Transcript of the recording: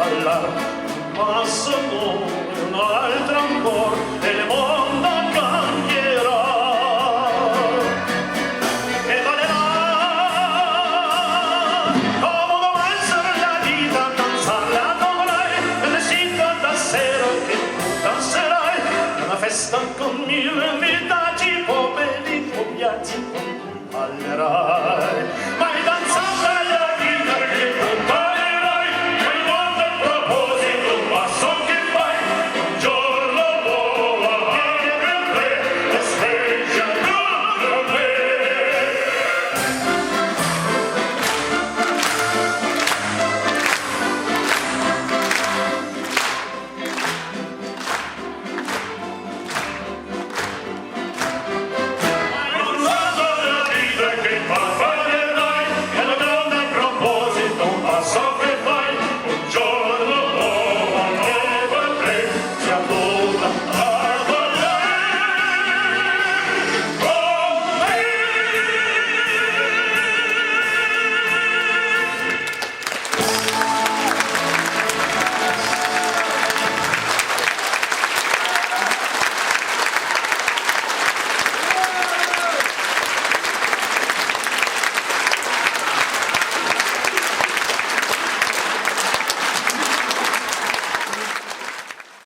ballar, ma sono un'altra ancora e il mondo cambierà. E valerà come deve essere la vita, danzarla dovrai, e le cinque da sera che tu danzerai, una festa con mille invitati, pomeli, viaggi con cui ballerai.